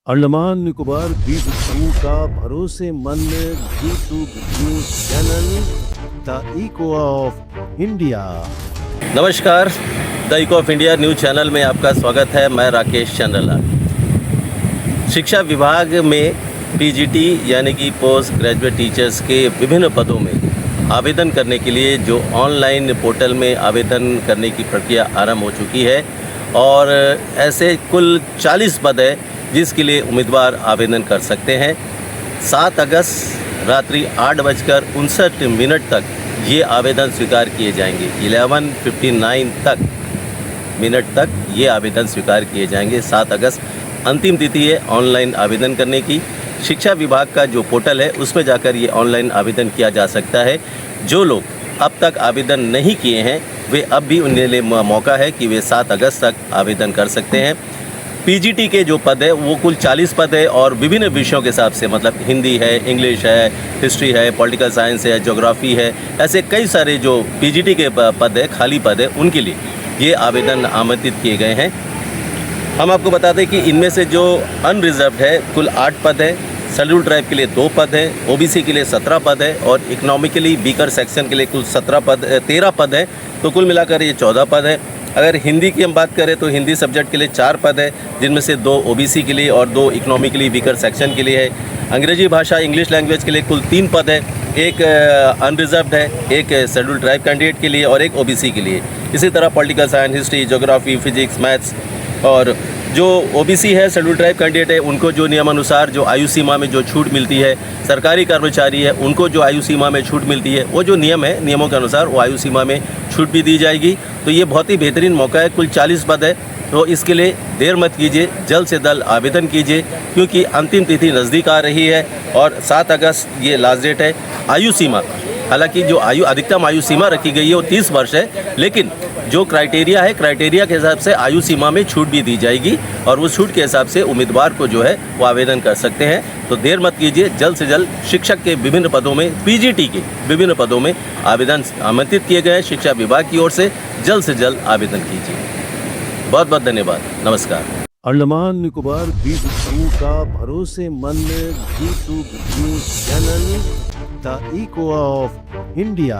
अंडमान निकोबार द्वीप समूह का भरोसेमंद YouTube news channel the Echo of India. नमस्कार, the Echo of India news channel में आपका स्वागत है। मैं राकेश चंद्रलाल। शिक्षा विभाग में पीजीटी यानी कि पोस्ट ग्रेजुएट टीचर्स के विभिन्न पदों में आवेदन करने के लिए जो ऑनलाइन पोर्टल में आवेदन करने की प्रक्रिया आरंभ हो चुकी है और ऐसे कुल 40 पद है जिसके लिए उम्मीदवार आवेदन कर सकते हैं। 7 अगस्त रात्रि 8:59 तक ये आवेदन स्वीकार किए जाएंगे। 11:59 मिनट तक ये आवेदन स्वीकार किए जाएंगे। 7 अगस्त अंतिम तिथि है ऑनलाइन आवेदन करने की। शिक्षा विभाग का जो पोर्टल है उसमें जाकर ये ऑनलाइन आवेदन किया जा सकता है। जो लोग अब तक आवेदन नहीं किए हैं वे अब भी उनके लिए मौका है कि वे 7 अगस्त तक आवेदन कर सकते हैं। पीजीटी के जो पद है वो कुल 40 पद है और विभिन्न विषयों के हिसाब से, मतलब हिंदी है, इंग्लिश है, हिस्ट्री है, पॉलिटिकल साइंस है, ज्योग्राफी है, ऐसे कई सारे जो पीजीटी के पद है, खाली पद है, उनके लिए ये आवेदन आमंत्रित किए गए हैं। हम आपको बता दें कि इनमें से जो अनरिजर्व्ड है कुल 8 पद है, शेड्यूल्ड ट्राइब के लिए 2 पद है, ओबीसी के लिए 17 पद है और इकोनॉमिकली वीकर सेक्शन के लिए कुल 13 पद है। तो कुल मिलाकर ये 14 पद है। अगर हिंदी की हम बात करें तो हिंदी सब्जेक्ट के लिए 4 पद है, जिनमें से 2 ओबीसी के लिए और 2 इकोनॉमिकली वीकर सेक्शन के लिए है। अंग्रेजी भाषा इंग्लिश लैंग्वेज के लिए कुल 3 पद है, एक अनरिजर्व्ड है, एक शेड्यूल्ड ट्राइब कैंडिडेट के लिए और एक ओबीसी के लिए। इसी तरह political science, history, geography, physics, maths और जो ओबीसी है, शेड्यूल्ड ट्राइब कैंडिडेट है, उनको जो नियमानुसार जो आयु सीमा में जो छूट मिलती है, सरकारी कर्मचारी है उनको जो आयु सीमा में छूट मिलती है, वो जो नियम है नियमों के अनुसार वो आयु सीमा में छूट भी दी जाएगी। तो ये बहुत ही बेहतरीन मौका है। कुल 40 पद है, तो इसके लिए देर मत कीजिए, जल्द से जल्द आवेदन कीजिए क्योंकि अंतिम तिथि नज़दीक आ रही है और 7 अगस्त ये लास्ट डेट है। आयु सीमा, हालांकि जो अधिकतम आयु सीमा रखी गई है वो 30 वर्ष है, लेकिन जो क्राइटेरिया है, क्राइटेरिया के हिसाब से आयु सीमा में छूट भी दी जाएगी और उस छूट के हिसाब से उम्मीदवार को जो है वो आवेदन कर सकते हैं। तो देर मत कीजिए, जल्द से जल्द शिक्षक के विभिन्न पदों में, पीजीटी के विभिन्न पदों में आवेदन आमंत्रित किए गए हैं शिक्षा विभाग की ओर से जल्द आवेदन कीजिए। बहुत बहुत धन्यवाद। नमस्कार। अंडमान निकोबार द्वीप समूह का भरोसेमंद YouTube news channel the Echo of India.